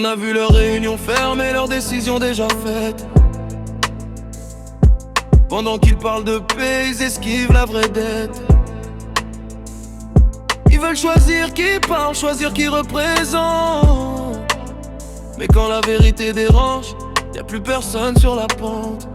On a vu leur réunion fermée, leurs décisions déjà faites. Pendant qu'ils parlent de paix, ils esquivent la vraie dette. Ils veulent choisir qui parle, choisir qui représente. Mais quand la vérité dérange, y'a plus personne sur la pente.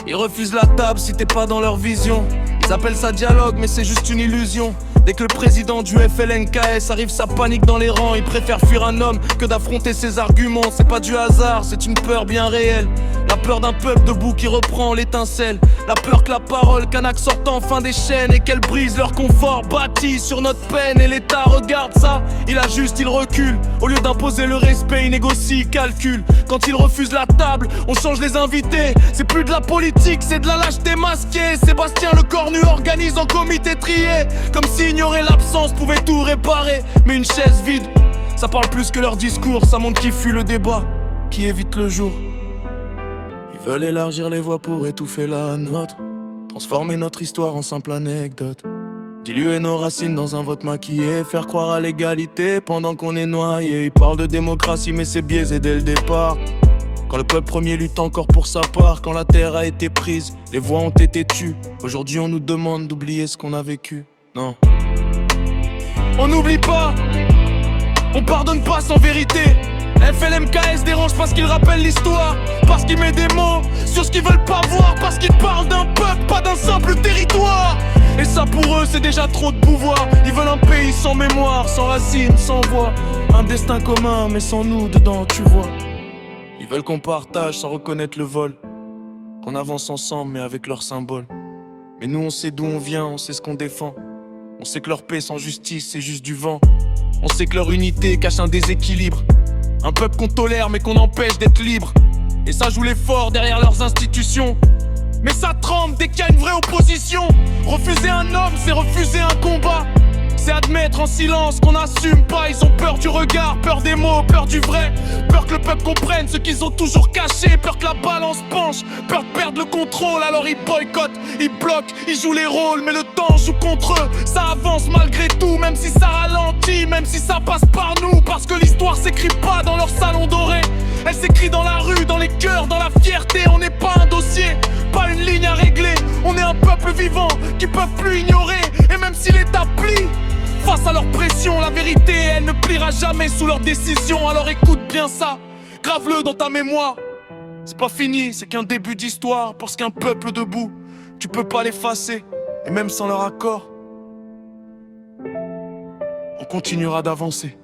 Ils refusent la table si t'es pas dans leur vision. Ils appellent ça dialogue mais c'est juste une illusion. Dès que le président du FLNKS arrive, ça panique dans les rangs. Ils préfèrent fuir un homme que d'affronter ses arguments. C'est pas du hasard, c'est une peur bien réelle. La peur d'un peuple debout qui reprend l'étincelle. La peur que la parole Kanak sorte enfin des chaînes et qu'elle brise leur confort bâti sur notre peine. Et l'État regarde ça, il ajuste, il recule. Au lieu d'imposer le respect, il négocie, il calcule. Quand il refuse la table, on change les invités. C'est plus de la politique, c'est de la lâcheté masquée. Sébastien le Cornu organise en comité trié. Comme si ignorer l'absence pouvait tout réparer. Mais une chaise vide, ça parle plus que leur discours. Ça montre qui fut le débat, qui évite le jour. Ils veulent élargir les voies pour étouffer la nôtre. Transformer notre histoire en simple anecdote. Diluer nos racines dans un vote maquillé. Faire croire à l'égalité pendant qu'on est noyé. Ils parlent de démocratie mais c'est biaisé dès le départ. Quand le peuple premier lutte encore pour sa part. Quand la terre a été prise, les voix ont été tues. Aujourd'hui on nous demande d'oublier ce qu'on a vécu. Non. On n'oublie pas, on pardonne pas sans vérité. FLMKS dérange parce qu'il rappelle l'histoire. Parce qu'il met des mots sur ce qu'ils veulent pas voir. Parce qu'il parle d'un peuple, pas d'un simple territoire. Et ça pour eux c'est déjà trop de pouvoir. Ils veulent un pays sans mémoire, sans racines, sans voix. Un destin commun mais sans nous dedans tu vois. Ils veulent qu'on partage sans reconnaître le vol. Qu'on avance ensemble mais avec leurs symboles. Mais nous on sait d'où on vient, on sait ce qu'on défend. On sait que leur paix sans justice c'est juste du vent. On sait que leur unité cache un déséquilibre. Un peuple qu'on tolère mais qu'on empêche d'être libre. Et ça joue les forts derrière leurs institutions. Mais ça tremble dès qu'il y a une vraie opposition. Refuser un homme c'est refuser un combat. C'est admettre en silence qu'on n'assume pas. Ils ont peur du regard, peur des mots, peur du vrai. Peur que le peuple comprenne ce qu'ils ont toujours caché. Peur que la balance penche, peur de perdre le contrôle. Alors ils boycottent, ils bloquent, ils jouent les rôles. Mais le temps joue contre eux, ça avance malgré tout. Même si ça ralentit, même si ça passe par nous. Parce que l'histoire s'écrit pas dans leur salon doré. Elle s'écrit dans la rue, dans les cœurs, dans la fierté. On n'est pas un dossier, pas une ligne à régler. On est un peuple vivant qui peuvent plus ignorer. Et même si l'État plie face à leur pression, la vérité elle ne pliera jamais sous leurs décisions. Alors écoute bien ça, grave-le dans ta mémoire. C'est pas fini, c'est qu'un début d'histoire. Parce qu'un peuple debout, tu peux pas l'effacer. Et même sans leur accord, on continuera d'avancer.